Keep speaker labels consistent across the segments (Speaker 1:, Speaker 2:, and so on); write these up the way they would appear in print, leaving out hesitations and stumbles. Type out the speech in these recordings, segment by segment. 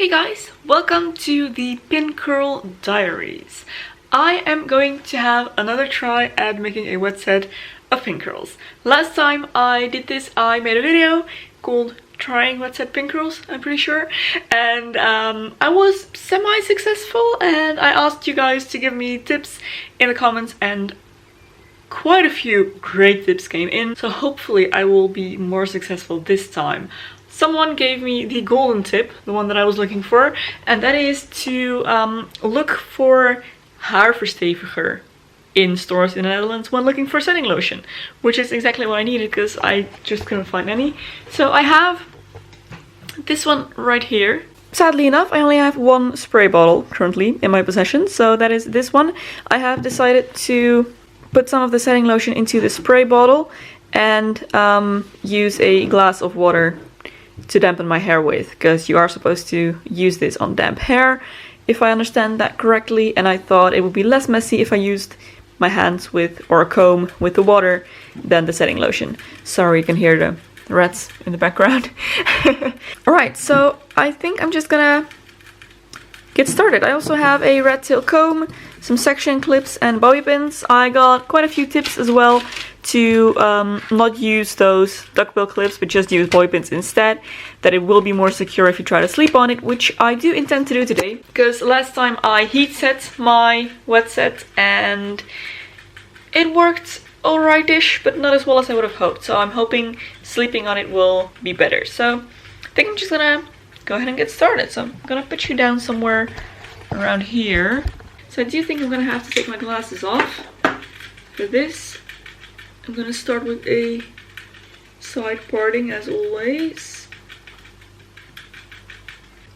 Speaker 1: Hey guys, welcome to the Pin Curl Diaries. I am going to have another try at making a wet set of pin curls. Last time I did this, I made a video called Trying Wet Set Pin Curls, I'm pretty sure. And I was semi-successful and I asked you guys to give me tips in the comments and quite a few great tips came in. So hopefully I will be more successful this time. Someone gave me the golden tip, the one that I was looking for, and that is to look for Haarversteviger in stores in the Netherlands when looking for setting lotion, which is exactly what I needed because I just couldn't find any. So I have this one right here. Sadly enough, I only have one spray bottle currently in my possession, so that is this one. I have decided to put some of the setting lotion into the spray bottle and use a glass of water to dampen my hair with, because you are supposed to use this on damp hair, if I understand that correctly, and I thought it would be less messy if I used my hands with, or a comb with the water, than the setting lotion. Sorry, you can hear the rats in the background. Alright, so I think I'm just gonna get started. I also have a rat tail comb, some section clips and bobby pins. I got quite a few tips as well to not use those duckbill clips but just use bobby pins instead, that it will be more secure if you try to sleep on it, which I do intend to do today, because last time I heat set my wet set and it worked alright-ish, but not as well as I would have hoped, so I'm hoping sleeping on it will be better. So I think I'm just gonna go ahead and get started. So I'm gonna put you down somewhere around here. So I do think I'm gonna have to take my glasses off for this. I'm gonna start with a side parting as always.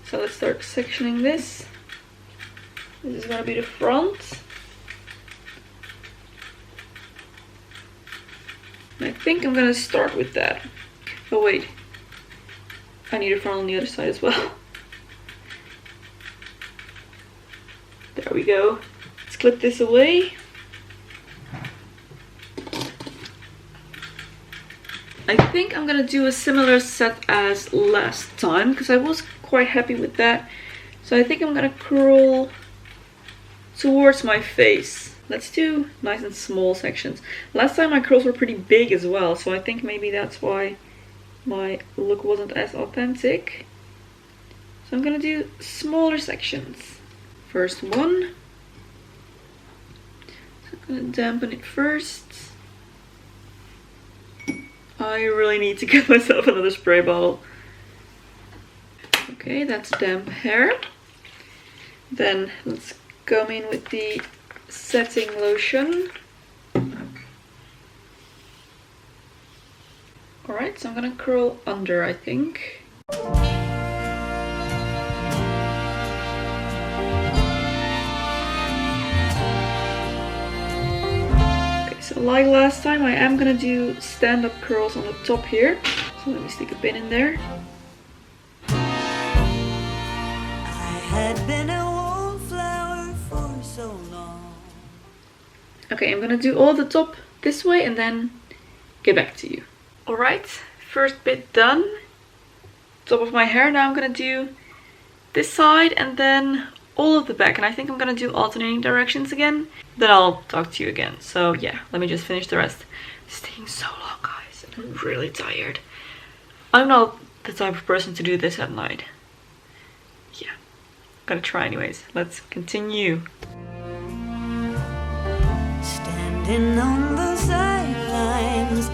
Speaker 1: So let's start sectioning this. This is gonna be the front. And I think I'm gonna start with that. Oh wait, I need a front on the other side as well. There we go. Let's clip this away. I think I'm gonna do a similar set as last time, because I was quite happy with that. So I think I'm gonna curl towards my face. Let's do nice and small sections. Last time my curls were pretty big as well, so I think maybe that's why my look wasn't as authentic. So I'm gonna do smaller sections. First one. So I'm gonna dampen it first. I really need to get myself another spray bottle. Okay, that's damp hair. Then let's come in with the setting lotion. Alright, so I'm gonna curl under, I think. So like last time, I am gonna do stand-up curls on the top here. So let me stick a pin in there.
Speaker 2: I had been a wallflower for so long.
Speaker 1: Okay, I'm gonna do all the top this way and then get back to you. Alright, first bit done. Top of my hair. Now I'm gonna do this side and then all of the back, and I think I'm gonna do alternating directions again. Then I'll talk to you again. So yeah, let me just finish the rest. It's taking so long, guys, and I'm really tired. I'm not the type of person to do this at night. Yeah, I'm gonna try anyways. Let's continue.
Speaker 2: Standing on the sidelines,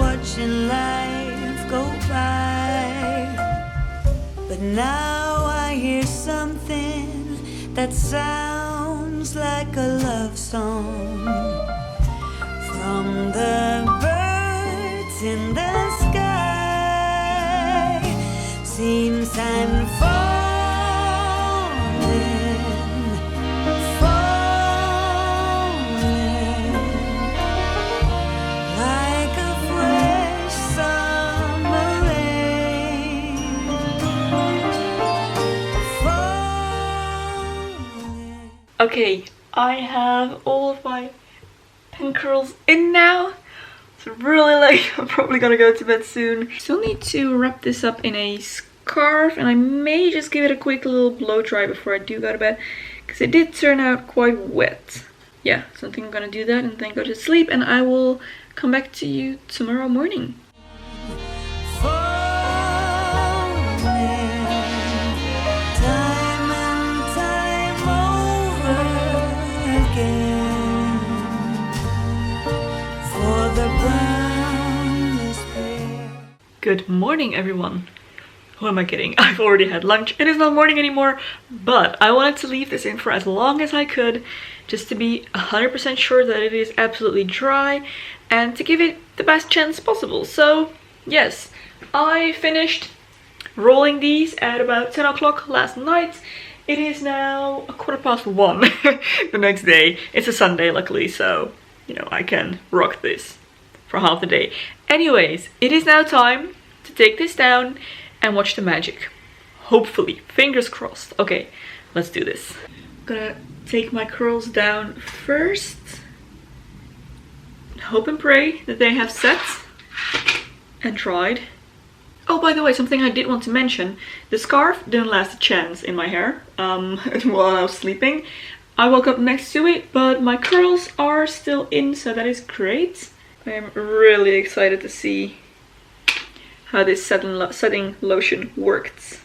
Speaker 2: watching life go by. But now I hear something that sounds like a love song from the birds in the sky. Seems I'm falling, falling like a fresh summer rain.
Speaker 1: Okay, I have all of my pin curls in now. It's really late. I'm probably gonna go to bed soon. Still need to wrap this up in a scarf and I may just give it a quick little blow dry before I do go to bed, because it did turn out quite wet. Yeah, so I think I'm gonna do that and then go to sleep, and I will come back to you tomorrow morning. Good morning, everyone. Who am I kidding? I've already had lunch. It is not morning anymore, but I wanted to leave this in for as long as I could, just to be 100% sure that it is absolutely dry and to give it the best chance possible. So yes, I finished rolling these at about 10 o'clock last night. It is now 1:15 the next day. It's a Sunday, luckily, so you know I can rock this for half the day. Anyways, it is now time to take this down and watch the magic. Hopefully, fingers crossed. Okay, let's do this. I'm gonna take my curls down first. Hope and pray that they have set and dried. Oh, by the way, something I did want to mention. The scarf didn't last a chance in my hair while I was sleeping. I woke up next to it, but my curls are still in, so that is great. I am really excited to see how this setting lotion works.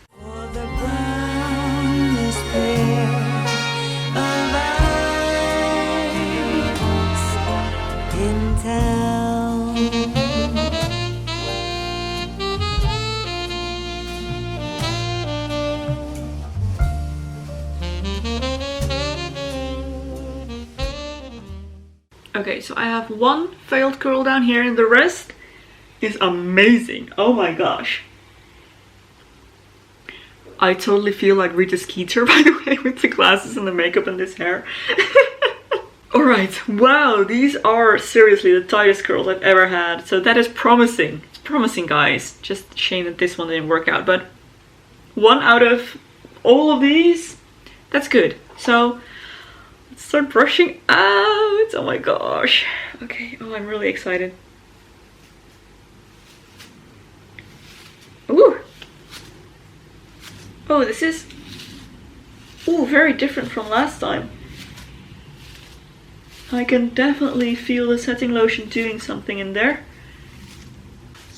Speaker 1: Okay, so I have one failed curl down here and the rest is amazing. Oh my gosh. I totally feel like Rita Skeeter, by the way, with the glasses and the makeup and this hair. Alright, wow, these are seriously the tightest curls I've ever had. So that is promising. It's promising, guys. Just a shame that this one didn't work out. But one out of all of these, that's good. So let's start brushing out. Oh my gosh. Okay, oh, I'm really excited. Ooh. Oh, this is very different from last time. I can definitely feel the setting lotion doing something in there.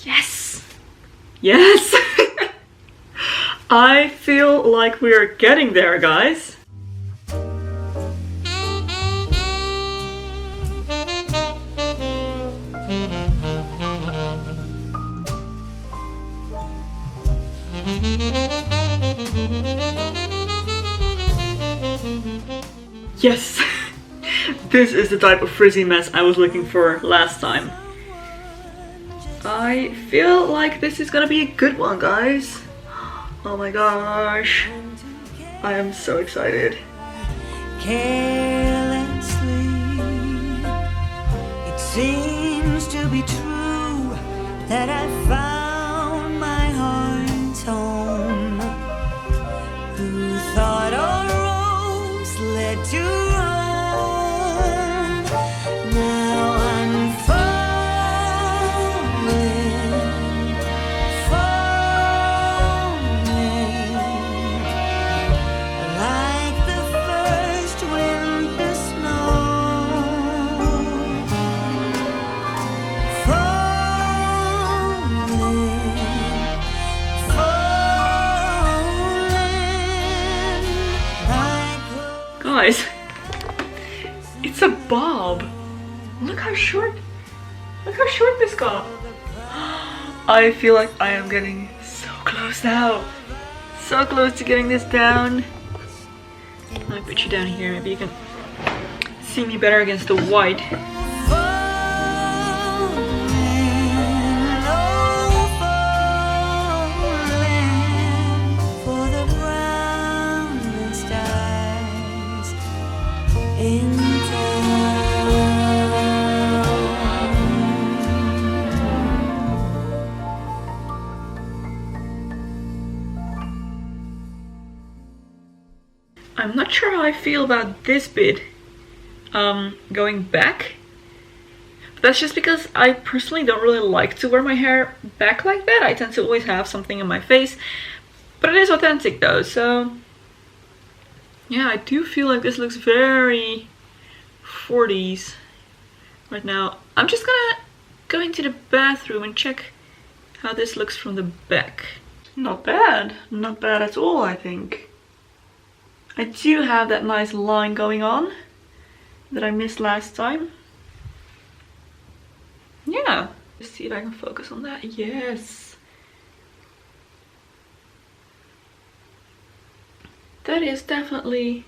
Speaker 1: Yes! Yes! I feel like we're getting there, guys. Yes! This is the type of frizzy mess I was looking for last time. I feel like this is gonna be a good one, guys. Oh my gosh. I am so excited.
Speaker 2: Carelessly, it seems to be true that I found my heart's home. Who thought a rose led to Rome? Now I'm falling, falling, like the first winter snow. Falling, falling,
Speaker 1: Guys, it's a bob. Look how short this got. I feel like I am getting so close now. So close to getting this down. Let me put you down here, maybe you can see me better against the white.
Speaker 2: for the brownest eyes in town.
Speaker 1: I'm not sure how I feel about this bit going back. But that's just because I personally don't really like to wear my hair back like that. I tend to always have something in my face. But it is authentic though, so yeah, I do feel like this looks very 40s right now. I'm just gonna go into the bathroom and check how this looks from the back. Not bad. Not bad at all, I think. I do have that nice line going on that I missed last time. Yeah. Let's see if I can focus on that. Yes. That is definitely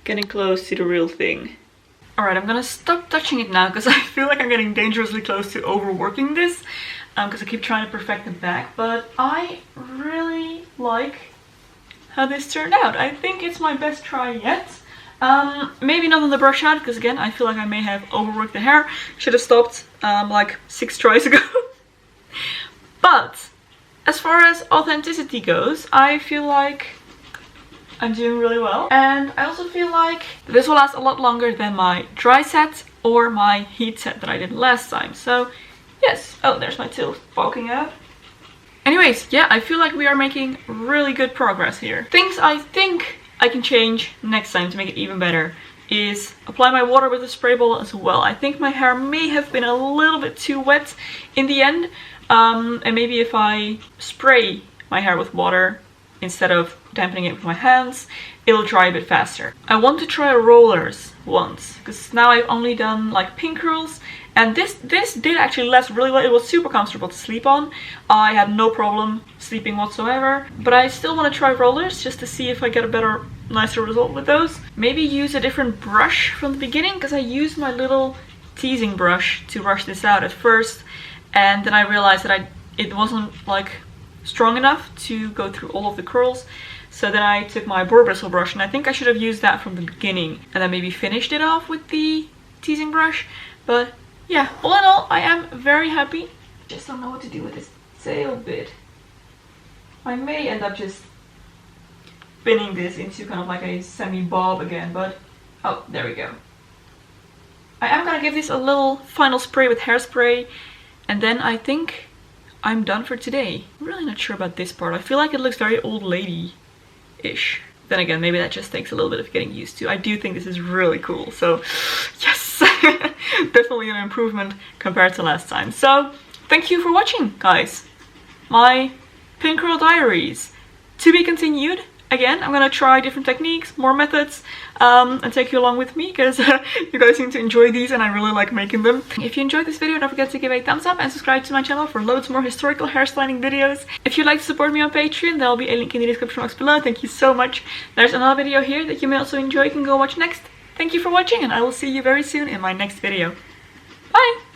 Speaker 1: getting close to the real thing. Alright, I'm gonna stop touching it now because I feel like I'm getting dangerously close to overworking this. Because I keep trying to perfect the back. But I really like how this turned out. I think it's my best try yet. Maybe not on the brush out, because again, I feel like I may have overworked the hair. Should have stopped like 6 tries ago. But as far as authenticity goes, I feel like I'm doing really well. And I also feel like this will last a lot longer than my dry set or my heat set that I did last time. So yes. Oh, there's my tail poking out. Anyways, yeah, I feel like we are making really good progress here. Things I think I can change next time to make it even better is apply my water with a spray bottle as well. I think my hair may have been a little bit too wet in the end. And maybe if I spray my hair with water instead of dampening it with my hands, it'll dry a bit faster. I want to try rollers once, because now I've only done like pin curls. And this did actually last really well. It was super comfortable to sleep on. I had no problem sleeping whatsoever. But I still want to try rollers just to see if I get a better, nicer result with those. Maybe use a different brush from the beginning, because I used my little teasing brush to brush this out at first. And then I realized that it wasn't like strong enough to go through all of the curls. So then I took my boar bristle brush, and I think I should have used that from the beginning. And then maybe finished it off with the teasing brush. But yeah, all in all, I am very happy. Just don't know what to do with this tail bit. I may end up just spinning this into kind of like a semi-bob again, but oh, there we go. I am gonna give this a little final spray with hairspray, and then I think I'm done for today. I'm really not sure about this part. I feel like it looks very old lady-ish. Then again, maybe that just takes a little bit of getting used to. I do think this is really cool, so yes! Definitely an improvement compared to last time. So, thank you for watching, guys. My pin curl diaries. To be continued. Again, I'm gonna try different techniques, more methods, and take you along with me, because you guys seem to enjoy these and I really like making them. If you enjoyed this video, don't forget to give a thumbs up and subscribe to my channel for loads more historical hairstyling videos. If you'd like to support me on Patreon, there'll be a link in the description box below. Thank you so much. There's another video here that you may also enjoy. You can go watch next. Thank you for watching, and I will see you very soon in my next video. Bye!